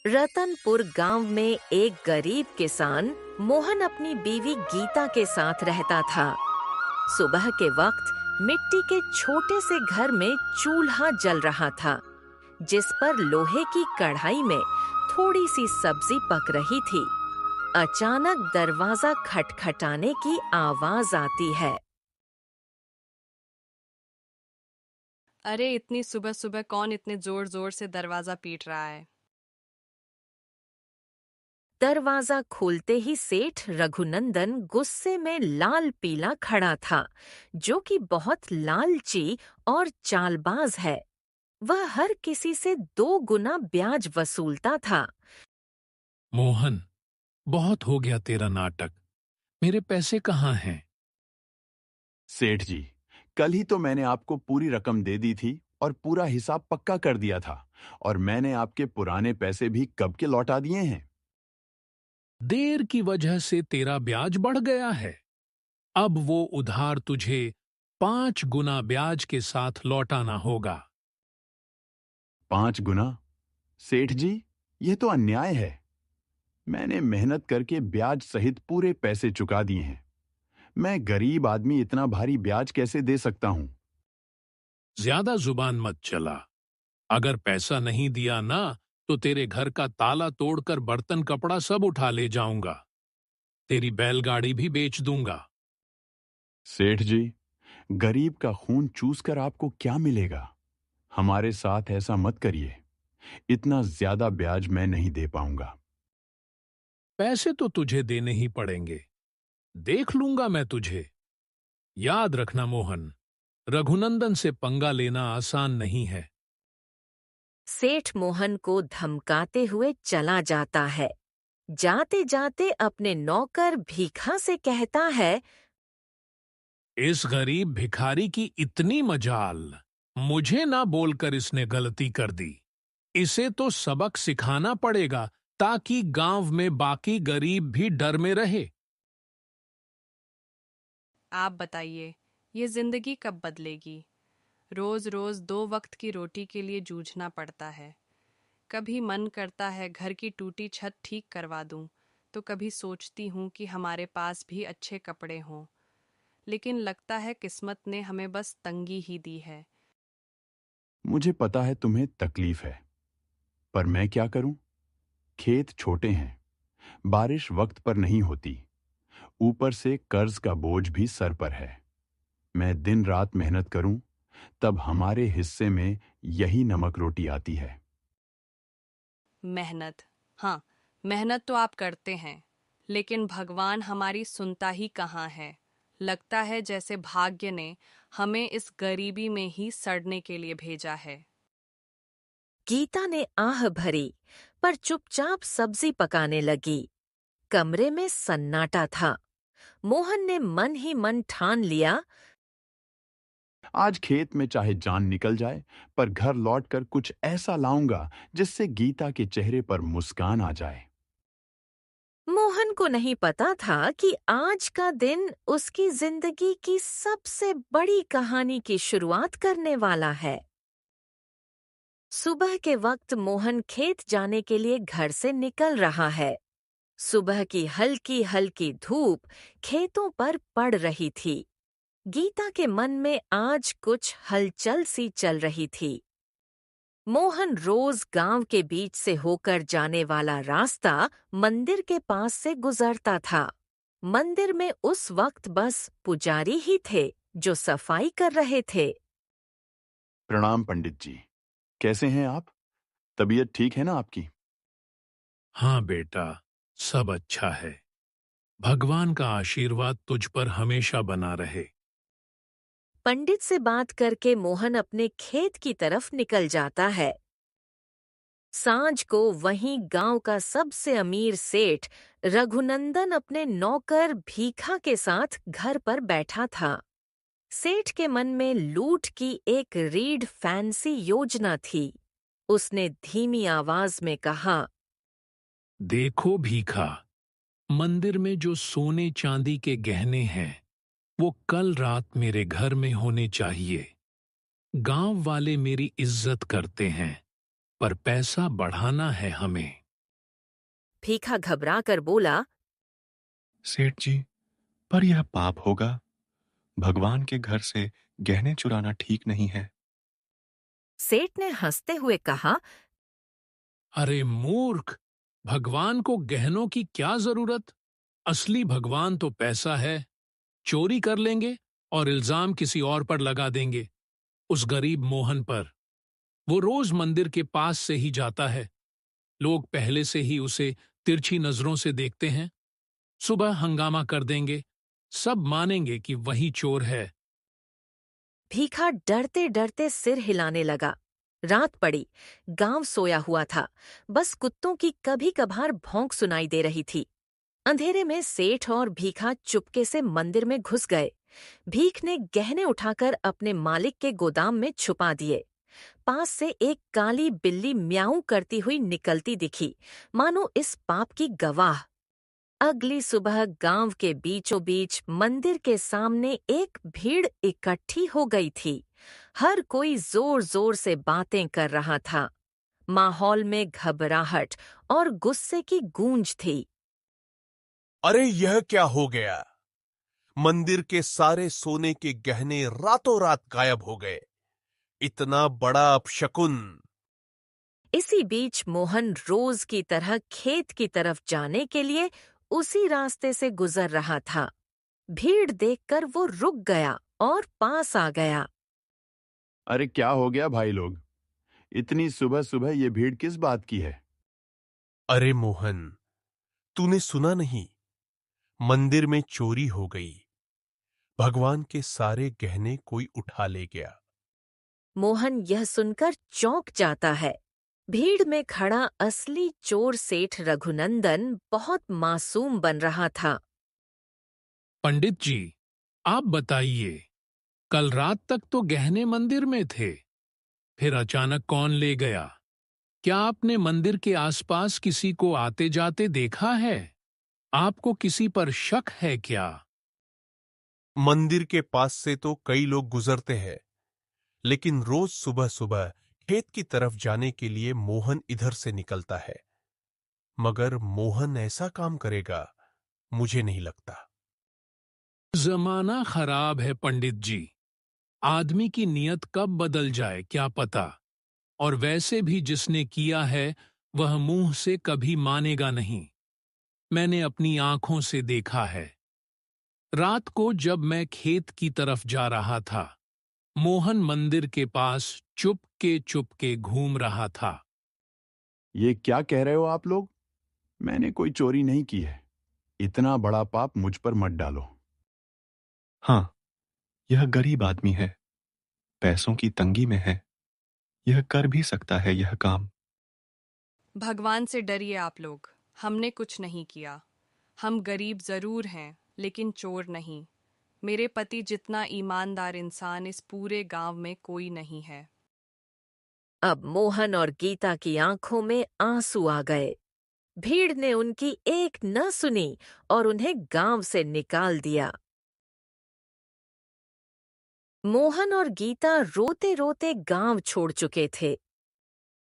रतनपुर गांव में एक गरीब किसान मोहन अपनी बीवी गीता के साथ रहता था। सुबह के वक्त मिट्टी के छोटे से घर में चूल्हा जल रहा था, जिस पर लोहे की कढ़ाई में थोड़ी सी सब्जी पक रही थी। अचानक दरवाजा खटखटाने की आवाज आती है। अरे इतनी सुबह सुबह कौन इतने जोर जोर से दरवाजा पीट रहा है? दरवाजा खोलते ही सेठ रघुनंदन गुस्से में लाल पीला खड़ा था, जो कि बहुत लालची और चालबाज है। वह हर किसी से 2 गुना ब्याज वसूलता था। मोहन, बहुत हो गया तेरा नाटक। मेरे पैसे कहाँ हैं? सेठ जी, कल ही तो मैंने आपको पूरी रकम दे दी थी और पूरा हिसाब पक्का कर दिया था। और मैंने आपके पुराने पैसे भी कब के लौटा दिए हैं। देर की वजह से तेरा ब्याज बढ़ गया है। अब वो उधार तुझे 5 गुना ब्याज के साथ लौटाना होगा। 5 गुना? सेठ जी, यह तो अन्याय है। मैंने मेहनत करके ब्याज सहित पूरे पैसे चुका दिए हैं। मैं गरीब आदमी इतना भारी ब्याज कैसे दे सकता हूं? ज्यादा जुबान मत चला। अगर पैसा नहीं दिया ना, तो तेरे घर का ताला तोड़कर बर्तन कपड़ा सब उठा ले जाऊंगा। तेरी बैलगाड़ी भी बेच दूंगा। सेठ जी, गरीब का खून चूसकर आपको क्या मिलेगा? हमारे साथ ऐसा मत करिए। इतना ज्यादा ब्याज मैं नहीं दे पाऊंगा। पैसे तो तुझे देने ही पड़ेंगे। देख लूंगा मैं तुझे। याद रखना मोहन, रघुनंदन से पंगा लेना आसान नहीं है। सेठ मोहन को धमकाते हुए चला जाता है। जाते जाते अपने नौकर भीखा से कहता है। इस गरीब भिखारी की इतनी मजाल! मुझे ना बोलकर इसने गलती कर दी। इसे तो सबक सिखाना पड़ेगा, ताकि गांव में बाकी गरीब भी डर में रहे। आप बताइए, ये जिंदगी कब बदलेगी? रोज रोज 2 वक्त की रोटी के लिए जूझना पड़ता है। कभी मन करता है घर की टूटी छत ठीक करवा दूं, तो कभी सोचती हूँ कि हमारे पास भी अच्छे कपड़े हों। लेकिन लगता है किस्मत ने हमें बस तंगी ही दी है। मुझे पता है तुम्हें तकलीफ है, पर मैं क्या करूं? खेत छोटे हैं, बारिश वक्त पर नहीं होती, ऊपर से कर्ज का बोझ भी सर पर है। मैं दिन रात मेहनत करूं, तब हमारे हिस्से में यही नमक रोटी आती है। मेहनत, हाँ, मेहनत तो आप करते हैं, लेकिन भगवान हमारी सुनता ही कहाँ है। लगता है जैसे भाग्य ने हमें इस गरीबी में ही सड़ने के लिए भेजा है। गीता ने आह भरी, पर चुपचाप सब्जी पकाने लगी। कमरे में सन्नाटा था। मोहन ने मन ही मन ठान लिया। आज खेत में चाहे जान निकल जाए, पर घर लौटकर कुछ ऐसा लाऊंगा जिससे गीता के चेहरे पर मुस्कान आ जाए। मोहन को नहीं पता था कि आज का दिन उसकी जिंदगी की सबसे बड़ी कहानी की शुरुआत करने वाला है। सुबह के वक्त मोहन खेत जाने के लिए घर से निकल रहा है। सुबह की हल्की हल्की धूप खेतों पर पड़ रही थी। गीता के मन में आज कुछ हलचल सी चल रही थी। मोहन रोज गांव के बीच से होकर जाने वाला रास्ता मंदिर के पास से गुजरता था। मंदिर में उस वक्त बस पुजारी ही थे, जो सफाई कर रहे थे। प्रणाम पंडित जी। कैसे हैं आप? तबीयत ठीक है ना आपकी? हाँ बेटा, सब अच्छा है। भगवान का आशीर्वाद तुझ पर हमेशा बना रहे। पंडित से बात करके मोहन अपने खेत की तरफ निकल जाता है। सांझ को वहीं गांव का सबसे अमीर सेठ रघुनंदन अपने नौकर भीखा के साथ घर पर बैठा था। सेठ के मन में लूट की एक रीढ़ फैंसी योजना थी। उसने धीमी आवाज में कहा। देखो भीखा, मंदिर में जो सोने चांदी के गहने हैं, वो कल रात मेरे घर में होने चाहिए। गांव वाले मेरी इज्जत करते हैं, पर पैसा बढ़ाना है हमें। भीखा घबराकर बोला, सेठ जी, पर यह पाप होगा। भगवान के घर से गहने चुराना ठीक नहीं है। सेठ ने हंसते हुए कहा, अरे मूर्ख, भगवान को गहनों की क्या जरूरत? असली भगवान तो पैसा है। चोरी कर लेंगे और इल्जाम किसी और पर लगा देंगे, उस गरीब मोहन पर। वो रोज मंदिर के पास से ही जाता है। लोग पहले से ही उसे तिरछी नजरों से देखते हैं। सुबह हंगामा कर देंगे, सब मानेंगे कि वही चोर है। भीखा डरते डरते सिर हिलाने लगा। रात पड़ी, गांव सोया हुआ था। बस कुत्तों की कभी कभार भौंक सुनाई दे रही थी। अंधेरे में सेठ और भीखा चुपके से मंदिर में घुस गए। भीख ने गहने उठाकर अपने मालिक के गोदाम में छुपा दिए। पास से एक काली बिल्ली म्याऊं करती हुई निकलती दिखी, मानो इस पाप की गवाह। अगली सुबह गांव के बीचों बीच मंदिर के सामने एक भीड़ इकट्ठी हो गई थी। हर कोई जोर जोर से बातें कर रहा था। माहौल में घबराहट और गुस्से की गूंज थी। अरे यह क्या हो गया? मंदिर के सारे सोने के गहने रातों रात गायब हो गए। इतना बड़ा अपशकुन! इसी बीच मोहन रोज की तरह खेत की तरफ जाने के लिए उसी रास्ते से गुजर रहा था। भीड़ देखकर वो रुक गया और पास आ गया। अरे क्या हो गया भाई लोग? इतनी सुबह सुबह ये भीड़ किस बात की है? अरे मोहन, तूने सुना नहीं? मंदिर में चोरी हो गई। भगवान के सारे गहने कोई उठा ले गया। मोहन यह सुनकर चौंक जाता है। भीड़ में खड़ा असली चोर सेठ रघुनंदन बहुत मासूम बन रहा था। पंडित जी, आप बताइए, कल रात तक तो गहने मंदिर में थे, फिर अचानक कौन ले गया? क्या आपने मंदिर के आसपास किसी को आते जाते देखा है? आपको किसी पर शक है क्या? मंदिर के पास से तो कई लोग गुजरते हैं, लेकिन रोज सुबह सुबह खेत की तरफ जाने के लिए मोहन इधर से निकलता है। मगर मोहन ऐसा काम करेगा, मुझे नहीं लगता। जमाना खराब है पंडित जी। आदमी की नियत कब बदल जाए क्या पता। और वैसे भी जिसने किया है वह मुंह से कभी मानेगा नहीं। मैंने अपनी आंखों से देखा है। रात को जब मैं खेत की तरफ जा रहा था, मोहन मंदिर के पास चुपके घूम रहा था। ये क्या कह रहे हो आप लोग? मैंने कोई चोरी नहीं की है। इतना बड़ा पाप मुझ पर मत डालो। हाँ, यह गरीब आदमी है, पैसों की तंगी में है। यह कर भी सकता है यह काम। भगवान से डरिए आप लोग। हमने कुछ नहीं किया। हम गरीब जरूर हैं, लेकिन चोर नहीं। मेरे पति जितना ईमानदार इंसान इस पूरे गांव में कोई नहीं है। अब मोहन और गीता की आंखों में आंसू आ गए। भीड़ ने उनकी एक न सुनी और उन्हें गांव से निकाल दिया। मोहन और गीता रोते रोते गांव छोड़ चुके थे।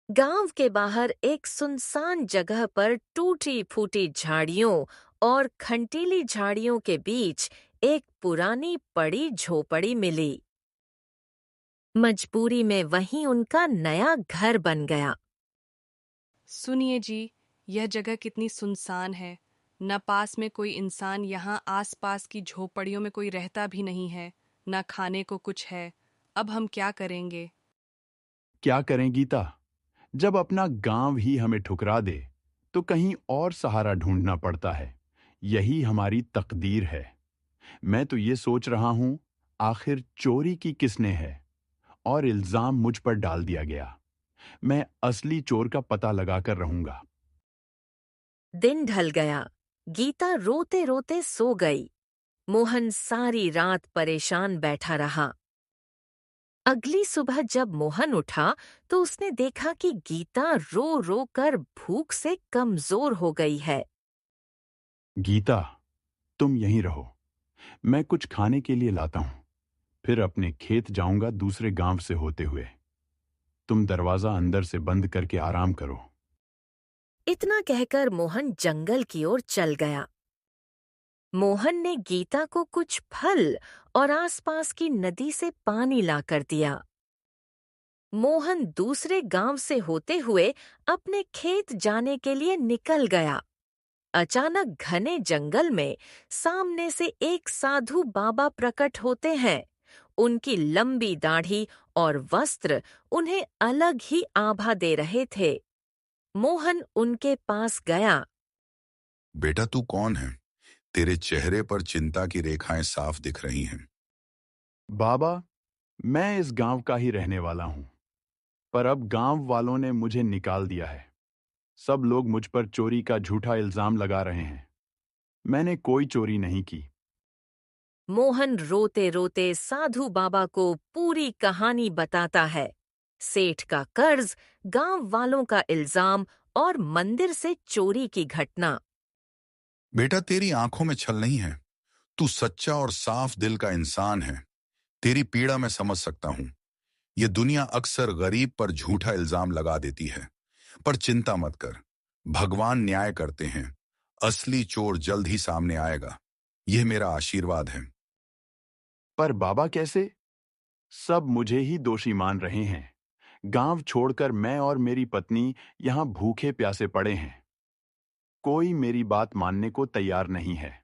गांव के बाहर एक सुनसान जगह पर टूटी फूटी झाड़ियों और खंटीली झाड़ियों के बीच एक पुरानी पड़ी झोपड़ी मिली। मजबूरी में वहीं उनका नया घर बन गया। सुनिए जी, यह जगह कितनी सुनसान है। न पास में कोई इंसान, यहाँ आसपास की झोपड़ियों में कोई रहता भी नहीं है। न खाने को कुछ है। अब हम क्या करेंगे? क्या करें गीता? जब अपना गांव ही हमें ठुकरा दे तो कहीं और सहारा ढूंढना पड़ता है। यही हमारी तकदीर है। मैं तो ये सोच रहा हूं, आखिर चोरी की किसने है और इल्जाम मुझ पर डाल दिया गया। मैं असली चोर का पता लगाकर रहूंगा। दिन ढल गया। गीता रोते रोते सो गई। मोहन सारी रात परेशान बैठा रहा। अगली सुबह जब मोहन उठा तो उसने देखा कि गीता रो रो कर भूख से कमजोर हो गई है। गीता, तुम यहीं रहो। मैं कुछ खाने के लिए लाता हूं। फिर अपने खेत जाऊंगा दूसरे गांव से होते हुए। तुम दरवाजा अंदर से बंद करके आराम करो। इतना कहकर मोहन जंगल की ओर चल गया। मोहन ने गीता को कुछ फल और आसपास की नदी से पानी लाकर दिया। मोहन दूसरे गांव से होते हुए अपने खेत जाने के लिए निकल गया। अचानक घने जंगल में सामने से एक साधु बाबा प्रकट होते हैं। उनकी लंबी दाढ़ी और वस्त्र उन्हें अलग ही आभा दे रहे थे। मोहन उनके पास गया। बेटा, तू कौन है? तेरे चेहरे पर चिंता की रेखाएं साफ दिख रही हैं। बाबा, मैं इस गांव का ही रहने वाला हूं, पर अब गांव वालों ने मुझे निकाल दिया है। सब लोग मुझ पर चोरी का झूठा इल्जाम लगा रहे हैं। मैंने कोई चोरी नहीं की। मोहन रोते रोते साधु बाबा को पूरी कहानी बताता है। सेठ का कर्ज, गांव वालों का इल्जाम और मंदिर से चोरी की घटना। बेटा, तेरी आंखों में छल नहीं है। तू सच्चा और साफ दिल का इंसान है। तेरी पीड़ा मैं समझ सकता हूं। ये दुनिया अक्सर गरीब पर झूठा इल्जाम लगा देती है, पर चिंता मत कर। भगवान न्याय करते हैं। असली चोर जल्द ही सामने आएगा। यह मेरा आशीर्वाद है। पर बाबा, कैसे? सब मुझे ही दोषी मान रहे हैं। गांव छोड़कर मैं और मेरी पत्नी यहां भूखे प्यासे पड़े हैं। कोई मेरी बात मानने को तैयार नहीं है।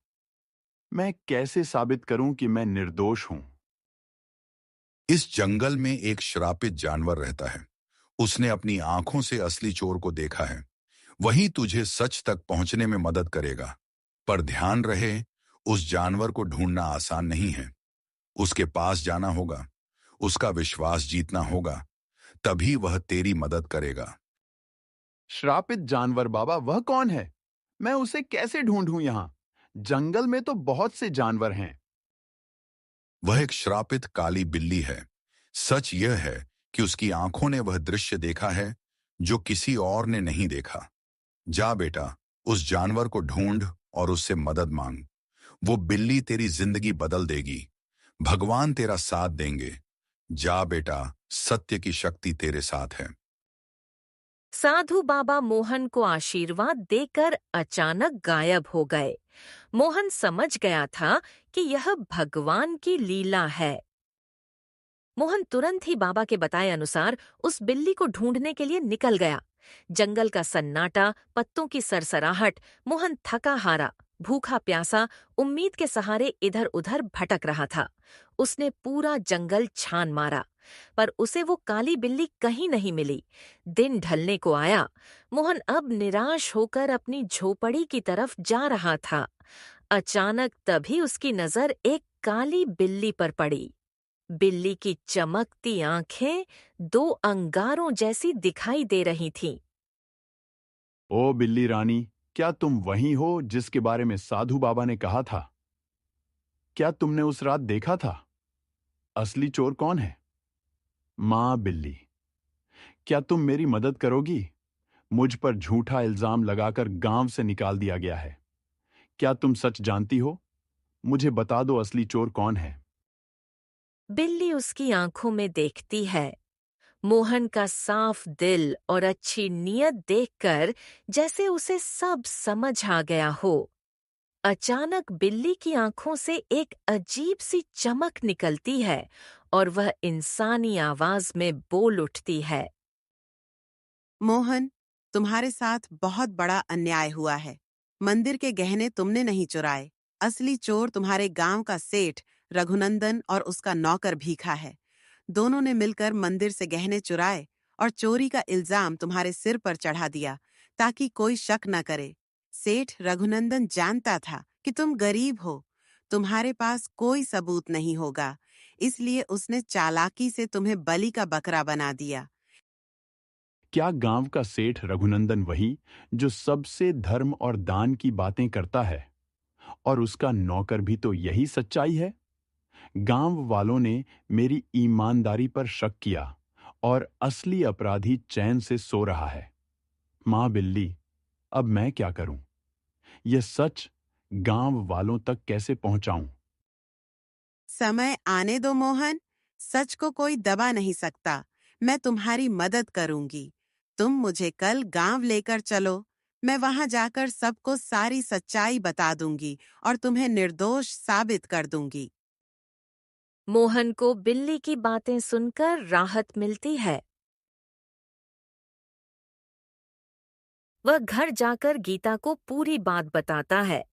मैं कैसे साबित करूं कि मैं निर्दोष हूं? इस जंगल में एक श्रापित जानवर रहता है। उसने अपनी आंखों से असली चोर को देखा है। वही तुझे सच तक पहुंचने में मदद करेगा। पर ध्यान रहे, उस जानवर को ढूंढना आसान नहीं है। उसके पास जाना होगा, उसका विश्वास जीतना होगा, तभी वह तेरी मदद करेगा। श्रापित जानवर बाबा, वह कौन है? मैं उसे कैसे ढूंढूं यहां? जंगल में तो बहुत से जानवर हैं। वह एक श्रापित काली बिल्ली है। सच यह है कि उसकी आंखों ने वह दृश्य देखा है जो किसी और ने नहीं देखा। जा बेटा, उस जानवर को ढूंढ और उससे मदद मांग। वो बिल्ली तेरी जिंदगी बदल देगी। भगवान तेरा साथ देंगे। जा बेटा, सत्य की शक्ति तेरे साथ है। साधु बाबा मोहन को आशीर्वाद देकर अचानक गायब हो गए। मोहन समझ गया था कि यह भगवान की लीला है। मोहन तुरंत ही बाबा के बताए अनुसार उस बिल्ली को ढूंढने के लिए निकल गया। जंगल का सन्नाटा, पत्तों की सरसराहट, मोहन थका हारा, भूखा प्यासा, उम्मीद के सहारे इधर उधर भटक रहा था। उसने पूरा जंगल छान मारा, पर उसे वो काली बिल्ली कहीं नहीं मिली। दिन ढलने को आया। मोहन अब निराश होकर अपनी झोपड़ी की तरफ जा रहा था। अचानक तभी उसकी नजर एक काली बिल्ली पर पड़ी। बिल्ली की चमकती आंखें दो अंगारों जैसी दिखाई दे रही थीं। ओ बिल्ली रानी, क्या तुम वही हो जिसके बारे में साधु बाबा ने कहा था? क्या तुमने उस रात देखा था? असली चोर कौन है? मां बिल्ली, क्या तुम मेरी मदद करोगी? मुझ पर झूठा इल्जाम लगाकर गांव से निकाल दिया गया है। क्या तुम सच जानती हो? मुझे बता दो, असली चोर कौन है? बिल्ली उसकी आंखों में देखती है। मोहन का साफ दिल और अच्छी नीयत देखकर जैसे उसे सब समझ आ गया हो। अचानक बिल्ली की आंखों से एक अजीब सी चमक निकलती है और वह इंसानी आवाज में बोल उठती है। मोहन, तुम्हारे साथ बहुत बड़ा अन्याय हुआ है। मंदिर के गहने तुमने नहीं चुराए। असली चोर तुम्हारे गांव का सेठ रघुनंदन और उसका नौकर भीखा है। दोनों ने मिलकर मंदिर से गहने चुराए और चोरी का इल्जाम तुम्हारे सिर पर चढ़ा दिया ताकि कोई शक न करे। सेठ रघुनंदन जानता था कि तुम गरीब हो, तुम्हारे पास कोई सबूत नहीं होगा, इसलिए उसने चालाकी से तुम्हें बलि का बकरा बना दिया। क्या गांव का सेठ रघुनंदन वही जो सबसे धर्म और दान की बातें करता है? और उसका नौकर भी तो यही सच्चाई है? गांव वालों ने मेरी ईमानदारी पर शक किया और असली अपराधी चैन से सो रहा है। मां बिल्ली, अब मैं क्या करूं? यह सच गांव वालों तक कैसे पहुंचाऊं? समय आने दो मोहन, सच को कोई दबा नहीं सकता। मैं तुम्हारी मदद करूंगी। तुम मुझे कल गांव लेकर चलो। मैं वहां जाकर सबको सारी सच्चाई बता दूंगी और तुम्हें निर्दोष साबित कर दूंगी। मोहन को बिल्ली की बातें सुनकर राहत मिलती है। वह घर जाकर गीता को पूरी बात बताता है।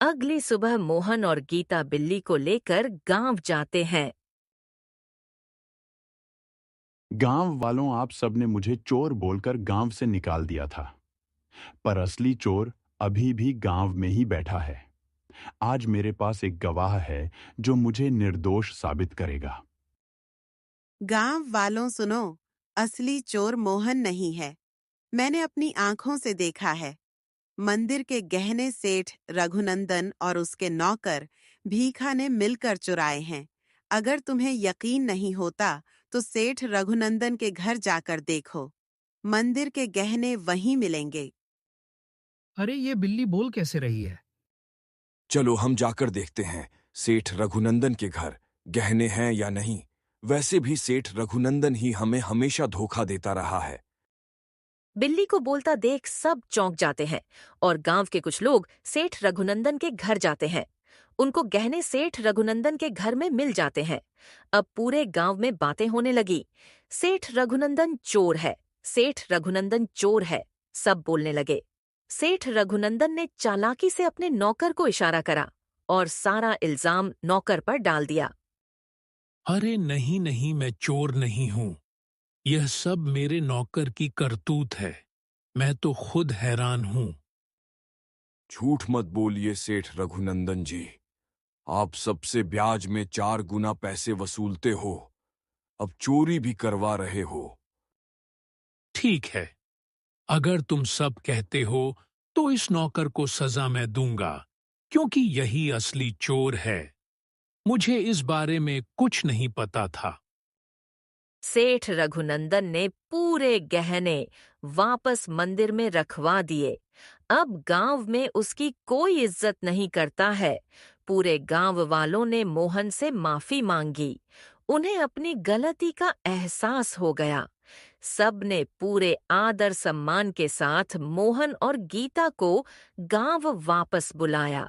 अगली सुबह मोहन और गीता बिल्ली को लेकर गांव जाते हैं। गांव वालों, आप सबने मुझे चोर बोलकर गांव से निकाल दिया था, पर असली चोर अभी भी गांव में ही बैठा है। आज मेरे पास एक गवाह है जो मुझे निर्दोष साबित करेगा। गांव वालों सुनो, असली चोर मोहन नहीं है। मैंने अपनी आंखों से देखा है। मंदिर के गहने सेठ रघुनंदन और उसके नौकर भीखा ने मिलकर चुराए हैं। अगर तुम्हें यकीन नहीं होता तो सेठ रघुनंदन के घर जाकर देखो। मंदिर के गहने वहीं मिलेंगे। अरे ये बिल्ली बोल कैसे रही है? चलो हम जाकर देखते हैं सेठ रघुनंदन के घर गहने हैं या नहीं। वैसे भी सेठ रघुनंदन ही हमें हमेशा धोखा देता रहा है। बिल्ली को बोलता देख सब चौंक जाते हैं और गांव के कुछ लोग सेठ रघुनंदन के घर जाते हैं। उनको गहने सेठ रघुनंदन के घर में मिल जाते हैं। अब पूरे गांव में बातें होने लगी। सेठ रघुनंदन चोर है, सेठ रघुनंदन चोर है, सब बोलने लगे। सेठ रघुनंदन ने चालाकी से अपने नौकर को इशारा करा और सारा इल्जाम नौकर पर डाल दिया। अरे नहीं नहीं, मैं चोर नहीं हूं। यह सब मेरे नौकर की करतूत है। मैं तो खुद हैरान हूं। झूठ मत बोलिए सेठ रघुनंदन जी। आप सबसे ब्याज में 4 गुना पैसे वसूलते हो, अब चोरी भी करवा रहे हो। ठीक है, अगर तुम सब कहते हो तो इस नौकर को सजा मैं दूंगा, क्योंकि यही असली चोर है। मुझे इस बारे में कुछ नहीं पता था। सेठ रघुनंदन ने पूरे गहने वापस मंदिर में रखवा दिए। अब गांव में उसकी कोई इज्जत नहीं करता है। पूरे गांव वालों ने मोहन से माफी मांगी। उन्हें अपनी गलती का एहसास हो गया। सब ने पूरे आदर सम्मान के साथ मोहन और गीता को गांव वापस बुलाया।